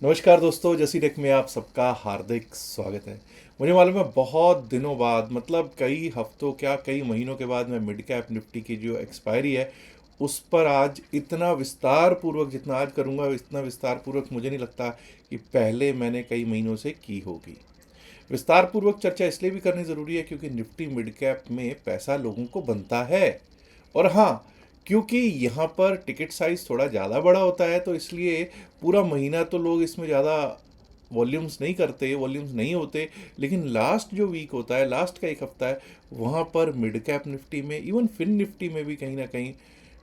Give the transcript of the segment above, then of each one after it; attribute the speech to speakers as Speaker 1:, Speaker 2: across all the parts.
Speaker 1: नमस्कार दोस्तों, जैसी टेक में आप सबका हार्दिक स्वागत है। मुझे मालूम है बहुत दिनों बाद, मतलब कई हफ्तों क्या कई महीनों के बाद मैं मिड कैप निफ्टी की जो एक्सपायरी है उस पर आज इतना विस्तार पूर्वक, जितना आज करूंगा इतना विस्तार पूर्वक मुझे नहीं लगता कि पहले मैंने कई महीनों से की होगी। विस्तार पूर्वक चर्चा इसलिए भी करनी ज़रूरी है क्योंकि निफ्टी मिड कैप में पैसा लोगों को बनता है। और हाँ, क्योंकि यहाँ पर टिकट साइज़ थोड़ा ज़्यादा बड़ा होता है तो इसलिए पूरा महीना तो लोग इसमें ज़्यादा वॉल्यूम्स नहीं करते, वॉल्यूम्स नहीं होते। लेकिन लास्ट जो वीक होता है, लास्ट का एक हफ्ता है, वहाँ पर मिड कैप निफ्टी में, इवन फिन निफ्टी में भी कहीं ना कहीं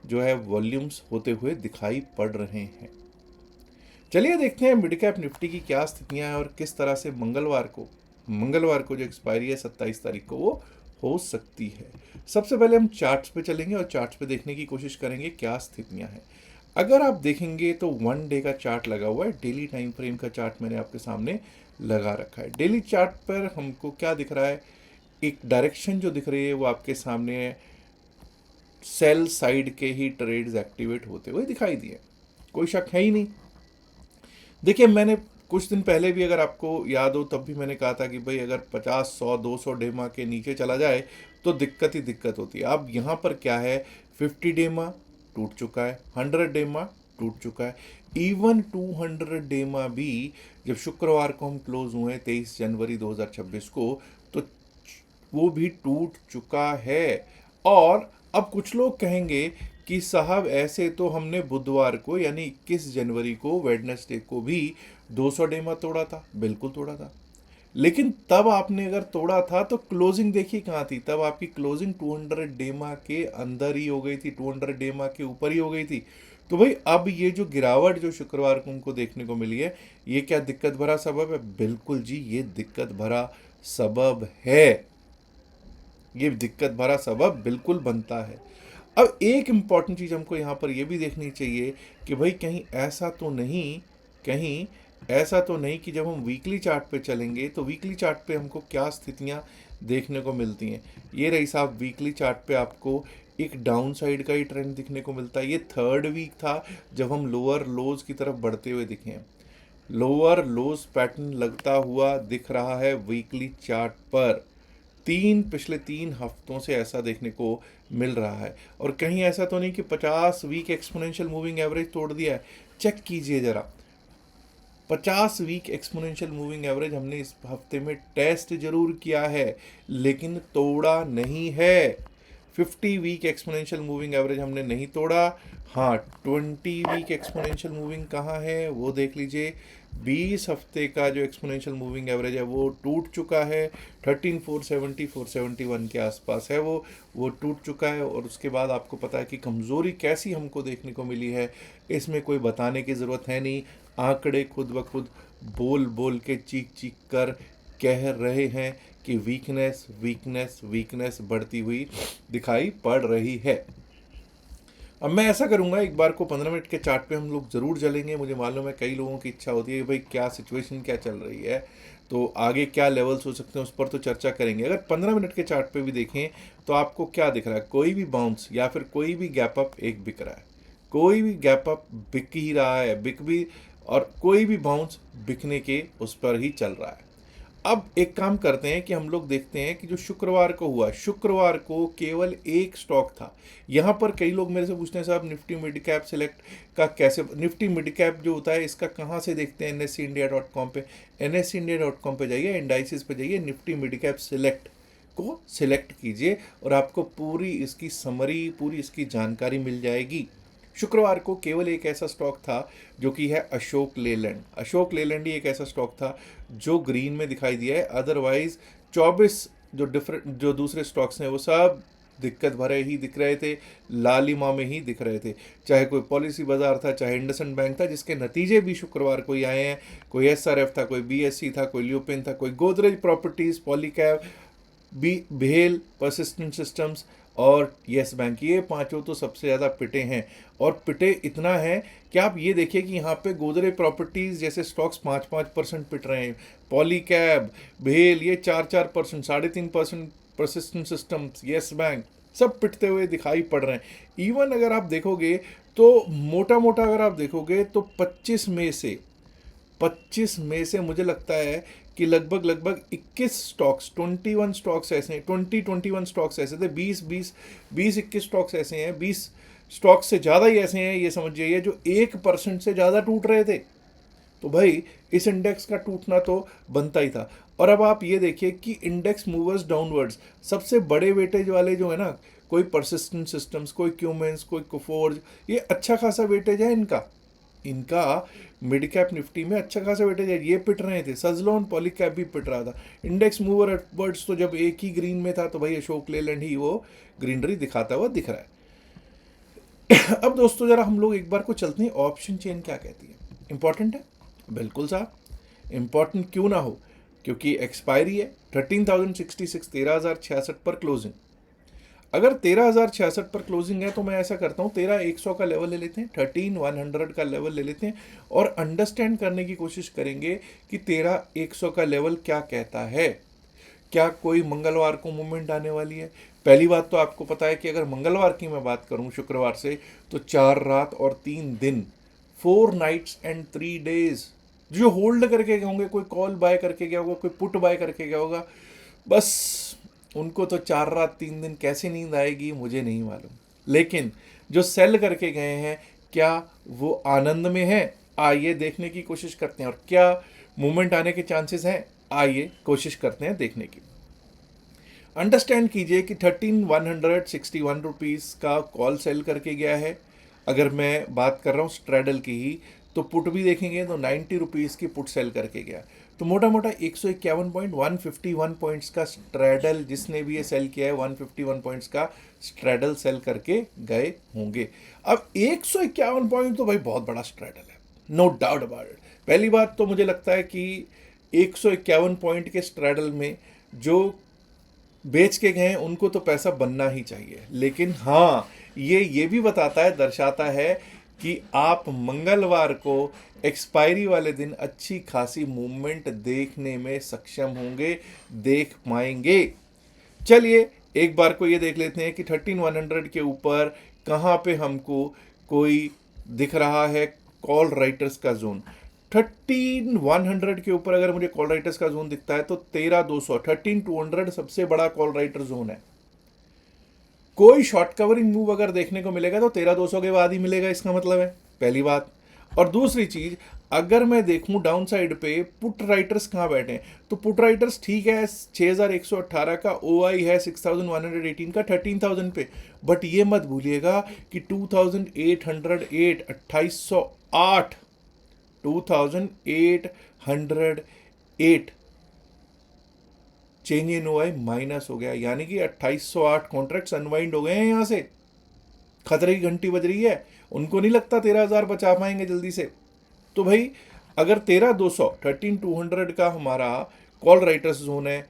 Speaker 1: जो है वॉल्यूम्स होते हुए दिखाई पड़ रहे हैं। चलिए देखते हैं मिड कैप निफ्टी की क्या स्थितियां हैं और किस तरह से मंगलवार को जो एक्सपायरी है 27 तारीख को, वो हो सकती है। सबसे पहले हम चार्ट्स पे चलेंगे और चार्ट्स पे देखने की कोशिश करेंगे क्या स्थितियां हैं। अगर आप देखेंगे तो 1 डे का चार्ट लगा हुआ है, डेली टाइम फ्रेम का चार्ट मैंने आपके सामने लगा रखा है। डेली चार्ट पर हमको क्या दिख रहा है, एक डायरेक्शन जो दिख रही है वो आपके सामने है। सेल साइड के ही ट्रेड्स एक्टिवेट होते हुए दिखाई दिए, कोई शक है ही नहीं। देखिए, मैंने कुछ दिन पहले भी, अगर आपको याद हो, तब भी मैंने कहा था कि भाई अगर 50, 100, 200 डेमा के नीचे चला जाए तो दिक्कत ही दिक्कत होती है। अब यहाँ पर क्या है, 50 डेमा टूट चुका है, 100 डेमा टूट चुका है, इवन 200 डेमा भी। जब शुक्रवार को हम क्लोज हुए 23 जनवरी 2026 को, तो वो भी टूट चुका है। और अब कुछ लोग कहेंगे कि साहब ऐसे तो हमने बुधवार को यानी 21 जनवरी को, वेडनेसडे को भी 200 डेमा तोड़ा था। बिल्कुल तोड़ा था, लेकिन तब आपने अगर तोड़ा था तो क्लोजिंग देखिए कहाँ थी। तब आपकी क्लोजिंग 200 डेमा के अंदर ही हो गई थी, 200 डेमा के ऊपर ही हो गई थी। तो भाई अब ये जो गिरावट जो शुक्रवार को हमको देखने को मिली है, ये क्या दिक्कत भरा सबब है? बिल्कुल जी, ये दिक्कत भरा सबब है। ये दिक्कत भरा सबब बिल्कुल बनता है। अब एक इम्पॉर्टेंट चीज़ हमको यहाँ पर यह भी देखनी चाहिए कि भाई कहीं ऐसा तो नहीं कि जब हम वीकली चार्ट पे चलेंगे तो वीकली चार्ट पे हमको क्या स्थितियाँ देखने को मिलती हैं। ये रही साहब, वीकली चार्ट पे आपको एक डाउन साइड का ही ट्रेंड दिखने को मिलता है। ये थर्ड वीक था जब हम लोअर लोज की तरफ बढ़ते हुए दिखे हैं। लोअर लोज पैटर्न लगता हुआ दिख रहा है वीकली चार्ट पर। पिछले 3 हफ्तों से ऐसा देखने को मिल रहा है। और कहीं ऐसा तो नहीं कि 50 वीक एक्सपोनेंशियल मूविंग एवरेज तोड़ दिया है। चेक कीजिए जरा, 50 वीक एक्सपोनेंशियल मूविंग एवरेज हमने इस हफ्ते में टेस्ट जरूर किया है, लेकिन तोड़ा नहीं है। 50 वीक एक्सपोनेंशियल मूविंग एवरेज हमने नहीं तोड़ा। हाँ, 20 वीक एक्सपोनेंशियल मूविंग कहाँ है वो देख लीजिए। 20 हफ्ते का जो एक्सपोनेंशियल मूविंग एवरेज है वो टूट चुका है। 13,470, 471 के आसपास है वो टूट चुका है। और उसके बाद आपको पता है कि कमज़ोरी कैसी हमको देखने को मिली है, इसमें कोई बताने की ज़रूरत है नहीं। आंकड़े खुद ब खुद बोल बोल के, चीख चीख कर कह रहे हैं कि वीकनेस वीकनेस वीकनेस बढ़ती हुई दिखाई पड़ रही है। अब मैं ऐसा करूंगा, एक बार को 15 मिनट के चार्ट पे हम लोग ज़रूर चलेंगे। मुझे मालूम है कई लोगों की इच्छा होती है कि भाई क्या सिचुएशन क्या चल रही है, तो आगे क्या लेवल्स हो सकते हैं उस पर तो चर्चा करेंगे। अगर 15 मिनट के चार्ट पे भी देखें तो आपको क्या दिख रहा है, कोई भी बाउंस या फिर कोई भी गैप अप एक बिक रहा है। कोई भी गैप अप बिक ही रहा है, बिक भी, और कोई भी बाउंस बिकने के उस पर ही चल रहा है। अब एक काम करते हैं कि हम लोग देखते हैं कि जो शुक्रवार को हुआ, शुक्रवार को केवल एक स्टॉक था। यहाँ पर कई लोग मेरे से पूछते हैं साहब निफ्टी मिड कैप सिलेक्ट का कैसे, निफ्टी मिड कैप जो होता है इसका कहाँ से देखते हैं? NSE India.com पे, NSE India.com पे जाइए, इंडाइसिस पे जाइए, निफ्टी मिड कैप सिलेक्ट को सिलेक्ट कीजिए और आपको पूरी इसकी समरी, पूरी इसकी जानकारी मिल जाएगी। शुक्रवार को केवल एक ऐसा स्टॉक था जो कि है अशोक लेलैंड। अशोक लेलैंड ही एक ऐसा स्टॉक था जो ग्रीन में दिखाई दिया है। अदरवाइज 24 जो दूसरे स्टॉक्स हैं वो सब दिक्कत भरे ही दिख रहे थे, लालिमा में ही दिख रहे थे। चाहे कोई पॉलिसी बाजार था, चाहे इंडसइंड बैंक था, जिसके नतीजे भी शुक्रवार को ही आए हैं। कोई SRF था, कोई BSE था, कोई ल्यूपिन था, कोई गोदरेज प्रॉपर्टीज, पॉलीकैब, भेल, परसिस्टेंट सिस्टम्स और यस बैंक, ये पांचों तो सबसे ज़्यादा पिटे हैं। और पिटे इतना है कि आप ये देखिए कि यहाँ पे गोदरेज प्रॉपर्टीज़ जैसे स्टॉक्स 5-5% पिट रहे हैं। पॉलीकैब, भेल ये 4-4%, 3.5%। परसिस्टेंट सिस्टम्स, यस बैंक, सब पिटते हुए दिखाई पड़ रहे हैं। इवन अगर आप देखोगे तो मोटा मोटा अगर आप देखोगे तो 25 में से 25 में से मुझे लगता है कि लगभग 21 स्टॉक्स, 21 स्टॉक्स ऐसे हैं, 21 स्टॉक्स ऐसे थे, 21 स्टॉक्स ऐसे हैं, 20 स्टॉक्स से ज़्यादा ही ऐसे हैं, ये समझ जाइए, जो 1% से ज़्यादा टूट रहे थे। तो भाई इस इंडेक्स का टूटना तो बनता ही था। और अब आप ये देखिए कि इंडेक्स मूवर्स डाउनवर्ड्स, सबसे बड़े वेटेज वाले जो है ना, कोई परसिस्टेंट सिस्टम्स, कोई क्यूमेंस, कोई कोफोर्ज, ये अच्छा खासा वेटेज है इनका। इनका मिड कैप निफ्टी में अच्छा खासा वेटेज है, ये पिट रहे थे। सजलोन पॉली कैप भी पिट रहा था। इंडेक्स मूवर अपवर्ड्स तो जब एक ही ग्रीन में था, तो भाई अशोक लेलैंड ही वो ग्रीनरी दिखाता हुआ दिख रहा है। अब दोस्तों जरा हम लोग एक बार को चलते हैं, ऑप्शन चेन क्या कहती है। इंपॉर्टेंट है, बिल्कुल साहब, इंपॉर्टेंट क्यों ना हो, क्योंकि एक्सपायरी है 13,066, 13,066 पर क्लोजिंग। अगर 13,066 पर क्लोजिंग है तो मैं ऐसा करता हूँ, 13,100 का लेवल ले लेते हैं, 13,100 का लेवल ले लेते हैं और अंडरस्टैंड करने की कोशिश करेंगे कि 13,100 का लेवल क्या कहता है। क्या कोई मंगलवार को मूवमेंट आने वाली है? पहली बात तो आपको पता है कि अगर मंगलवार की मैं बात करूं, शुक्रवार से, तो 4 रात और 3 दिन, 4 नाइट्स एंड 3 डेज, जो होल्ड करके गए होंगे, कोई कॉल बाय करके गया होगा, कोई पुट बाय करके गया होगा, बस उनको तो 4 रात 3 दिन कैसे नींद आएगी मुझे नहीं मालूम। लेकिन जो सेल करके गए हैं, क्या वो आनंद में हैं? आइए देखने की कोशिश करते हैं। और क्या मूवमेंट आने के चांसेस हैं? आइए कोशिश करते हैं देखने की। अंडरस्टैंड कीजिए कि 13,161 रुपीज़ का कॉल सेल करके गया है। अगर मैं बात कर रहा हूँ स्ट्रैडल की ही, तो पुट भी देखेंगे तो 90 रुपीज़ की पुट सेल करके गया। तो मोटा मोटा 151 पॉइंट, 151 पॉइंट्स का स्ट्रैडल, जिसने भी ये सेल किया है 151 पॉइंट्स का स्ट्रैडल सेल करके गए होंगे। अब 151 पॉइंट तो भाई बहुत बड़ा स्ट्रैडल है, नो डाउट अबाउट इट। पहली बात तो मुझे लगता है कि 151 पॉइंट के स्ट्रैडल में जो बेच के गए उनको तो पैसा बनना ही चाहिए। लेकिन हाँ, ये भी बताता है, दर्शाता है कि आप मंगलवार को एक्सपायरी वाले दिन अच्छी खासी मूवमेंट देखने में सक्षम होंगे, देख पाएंगे। चलिए एक बार को ये देख लेते हैं कि 13,100 के ऊपर कहाँ पे हमको कोई दिख रहा है कॉल राइटर्स का जोन। 13,100 के ऊपर अगर मुझे कॉल राइटर्स का जोन दिखता है तो 13,200, 13,200 सबसे बड़ा कॉल राइटर जोन है। कोई शॉर्ट कवरिंग मूव अगर देखने को मिलेगा तो 13,200 के बाद ही मिलेगा, इसका मतलब है, पहली बात। और दूसरी चीज, अगर मैं देखूं डाउन साइड पे पुट राइटर्स कहाँ बैठे हैं, तो पुट राइटर्स ठीक है 6,118 का, ओआई है 6,118 का 13,000 पे। बट ये मत भूलिएगा कि 2,808, 2,808, 2,808 चेंज इन ओआई माइनस हो गया, यानी कि 2,808 कॉन्ट्रैक्ट्स अनवाइंड हो गए हैं। यहां से खतरे की घंटी बज रही है, उनको नहीं लगता 13,000 बचा पाएंगे जल्दी से। तो भाई अगर 13,200, 13,200 का हमारा कॉल राइटर्स जोन है,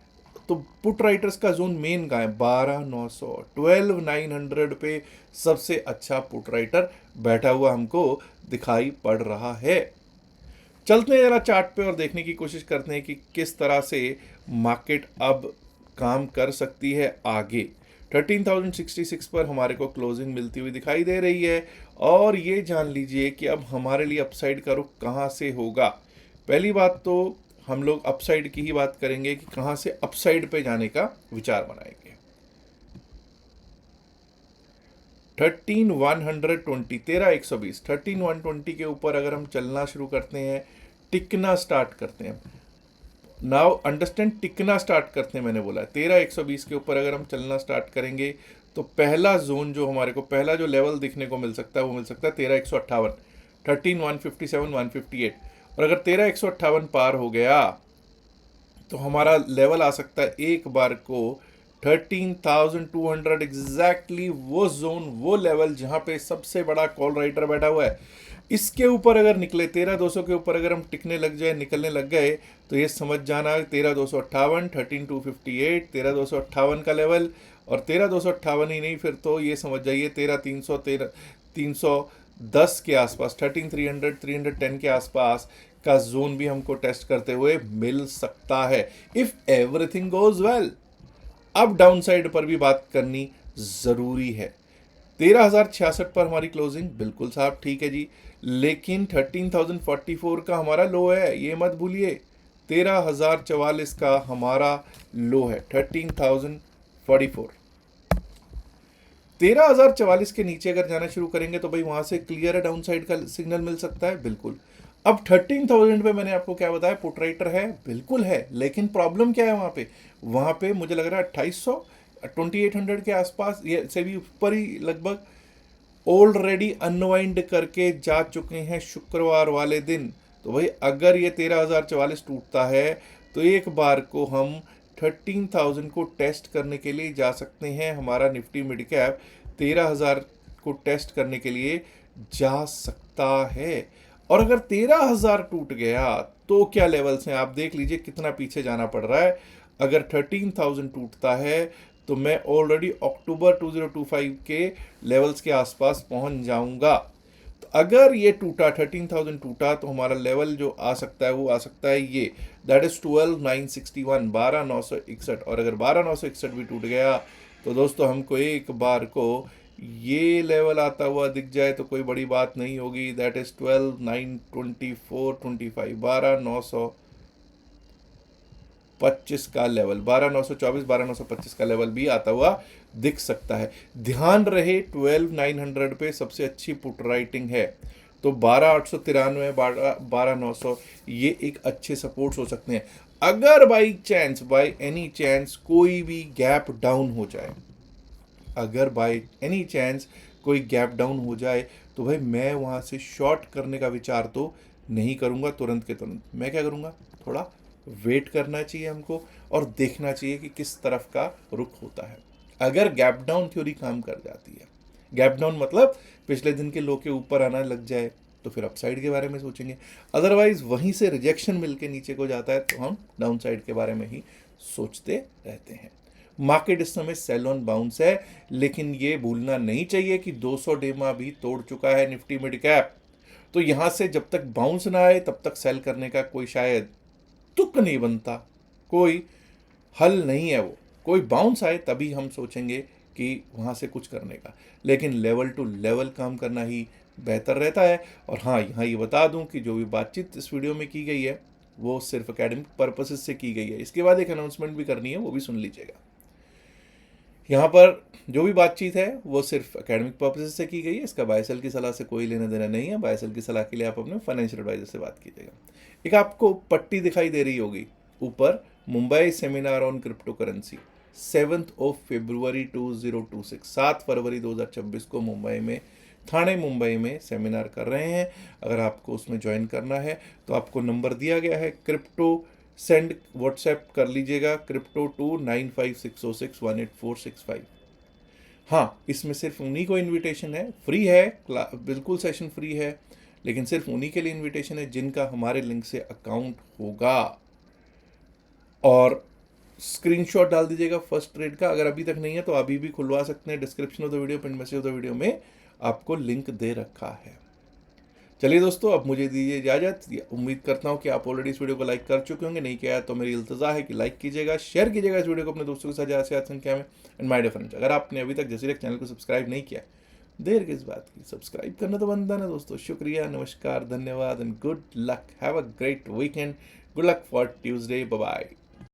Speaker 1: तो पुट राइटर्स का जोन मेन का है 12,900, 12,900 पे सबसे अच्छा पुट राइटर बैठा हुआ हमको दिखाई पड़ रहा है। चलते हैं जरा चार्ट पे और देखने की कोशिश करते हैं कि किस तरह से मार्केट अब काम कर सकती है आगे। 13,066 पर हमारे को क्लोजिंग मिलती हुई दिखाई दे रही है। और ये जान लीजिए कि अब हमारे लिए अपसाइड का रुख कहाँ से होगा। पहली बात तो हम लोग अपसाइड की ही बात करेंगे कि कहाँ से अपसाइड पे जाने का विचार बनाएंगे। 13,120, 13,120, 13,120 के ऊपर अगर हम चलना शुरू करते हैं, टिकना स्टार्ट करते हैं, नाउ अंडरस्टैंड, टिकना स्टार्ट करते हैं, मैंने बोला 13,120 के ऊपर अगर हम चलना स्टार्ट करेंगे तो पहला जोन जो हमारे को, पहला जो लेवल दिखने को मिल सकता है वो मिल सकता है 13,158, 13,157, 158। और अगर 13,158 पार हो गया तो हमारा लेवल आ सकता है एक बार को 13,200, एग्जैक्टली वो जोन, वो लेवल जहां पे सबसे बड़ा कॉल राइटर बैठा हुआ है। इसके ऊपर अगर निकले, 13,200 के ऊपर अगर हम टिकने लग जाए, निकलने लग गए, तो ये समझ जाना 13,258, 13,258, 13,258 का लेवल। और 13,258 ही नहीं, फिर तो ये समझ जाइए 13,300, 13,310 के आसपास, 13,300, 310 के आसपास का जोन भी हमको टेस्ट करते हुए मिल सकता है, इफ एवरीथिंग गोज वेल। अब डाउन साइड पर भी बात करनी जरूरी है। 13,066 पर हमारी क्लोजिंग, बिल्कुल साहब ठीक है जी। लेकिन 13,044 का हमारा लो है, ये मत भूलिए। 13,044 का हमारा लो है, 13,044। 13,044 के नीचे अगर जाना शुरू करेंगे तो भाई वहां से क्लियर है, डाउन साइड का सिग्नल मिल सकता है, बिल्कुल। अब 13,000 पे मैंने आपको क्या बताया, पुट राइटर है, बिल्कुल है, लेकिन प्रॉब्लम क्या है वहां पे मुझे लग रहा है 2800 2800 के आसपास, ये से भी ऊपर ही लगभग ऑलरेडी अनवाइंड करके जा चुके हैं शुक्रवार वाले दिन। तो भाई अगर ये 13,044 टूटता है तो एक बार को हम 13,000 को टेस्ट करने के लिए जा सकते हैं। हमारा निफ्टी मिड कैप 13,000 को टेस्ट करने के लिए जा सकता है। और अगर 13,000 टूट गया तो क्या लेवल्स हैं, आप देख लीजिए कितना पीछे जाना पड़ रहा है। अगर 13,000 टूटता है तो मैं ऑलरेडी अक्टूबर 2025 के लेवल्स के आसपास पहुंच जाऊंगा। तो अगर ये टूटा, 13,000 टूटा, तो हमारा लेवल जो आ सकता है वो आ सकता है ये, दैट इज 12,961, 12,961। और अगर 12,961 भी टूट गया तो दोस्तों हमको एक बार को ये लेवल आता हुआ दिख जाए तो कोई बड़ी बात नहीं होगी, दैट इज 12,924.25, 12,925 का लेवल, 12,924, 12,925 का लेवल भी आता हुआ दिख सकता है। ध्यान रहे 12,900 पे सबसे अच्छी पुट राइटिंग है, तो 12,893, 12,900 ये एक अच्छे सपोर्ट्स हो सकते हैं। अगर by chance, by any chance कोई भी गैप डाउन हो जाए, अगर बाई एनी चांस कोई गैप डाउन हो जाए तो भाई मैं वहाँ से शॉर्ट करने का विचार तो नहीं करूँगा तुरंत के तुरंत। मैं क्या करूँगा, थोड़ा वेट करना चाहिए हमको और देखना चाहिए कि किस तरफ का रुख होता है। अगर गैप डाउन थ्योरी काम कर जाती है, गैप डाउन मतलब पिछले दिन के लो के ऊपर आना लग जाए, तो फिर अपसाइड के बारे में सोचेंगे। अदरवाइज वहीं से रिजेक्शन मिलके नीचे को जाता है तो हम डाउन साइड के बारे में ही सोचते रहते हैं। मार्केट इस समय सेल ऑन बाउंस है, लेकिन ये भूलना नहीं चाहिए कि 200 डेमा भी तोड़ चुका है निफ्टी मिड कैप। तो यहां से जब तक बाउंस ना आए तब तक सेल करने का कोई शायद तुक नहीं बनता, कोई हल नहीं है वो। कोई बाउंस आए तभी हम सोचेंगे कि वहां से कुछ करने का, लेकिन लेवल टू लेवल काम करना ही बेहतर रहता है। और हाँ, यहाँ ये बता दूं कि जो भी बातचीत इस वीडियो में की गई है वो सिर्फ एकेडमिक पर्पसेस से की गई है। इसके बाद एक अनाउंसमेंट भी करनी है, वो भी सुन लीजिएगा। यहाँ पर जो भी बातचीत है वो सिर्फ एकेडमिक पर्पसेस से की गई है, इसका बाय सेल की सलाह से कोई लेना देना नहीं है। बाय सेल की सलाह के लिए आप अपने फाइनेंशियल एडवाइजर से बात कीजिएगा। एक आपको पट्टी दिखाई दे रही होगी ऊपर, Mumbai seminar on crypto currency, 7 फरवरी 2026, 7 फरवरी 2026 को मुंबई में, थाने मुंबई में सेमिनार कर रहे हैं। अगर आपको उसमें ज्वाइन करना है तो आपको नंबर दिया गया है, क्रिप्टो सेंड व्हाट्सएप कर लीजिएगा, क्रिप्टो टू 9560618465। हाँ, इसमें सिर्फ उन्हीं को इनविटेशन है, फ्री है, बिल्कुल सेशन फ्री है, लेकिन सिर्फ उन्हीं के लिए इनविटेशन है जिनका हमारे लिंक से अकाउंट होगा। और स्क्रीनशॉट डाल दीजिएगा फर्स्ट ट्रेड का, अगर अभी तक नहीं है तो अभी भी खुलवा सकते हैं। Description of the video, pin message of the video में आपको लिंक दे रखा है। चलिए दोस्तों, अब मुझे दीजिए इजाजत। उम्मीद करता हूँ कि आप ऑलरेडी इस वीडियो को लाइक कर चुके होंगे, नहीं किया तो मेरी इल्तजा है कि लाइक कीजिएगा, शेयर कीजिएगा इस वीडियो को अपने दोस्तों के साथ ज़्यादा से ज़्यादा संख्या में। एंड माय डियर फ्रेंड्स, अगर आपने अभी तक जसीरेक चैनल को सब्सक्राइब नहीं किया, देर किस बात की, सब्सक्राइब करना तो बनता ना दोस्तों। शुक्रिया, नमस्कार, धन्यवाद and good luck. Have a great weekend. Good luck for Tuesday, bye bye.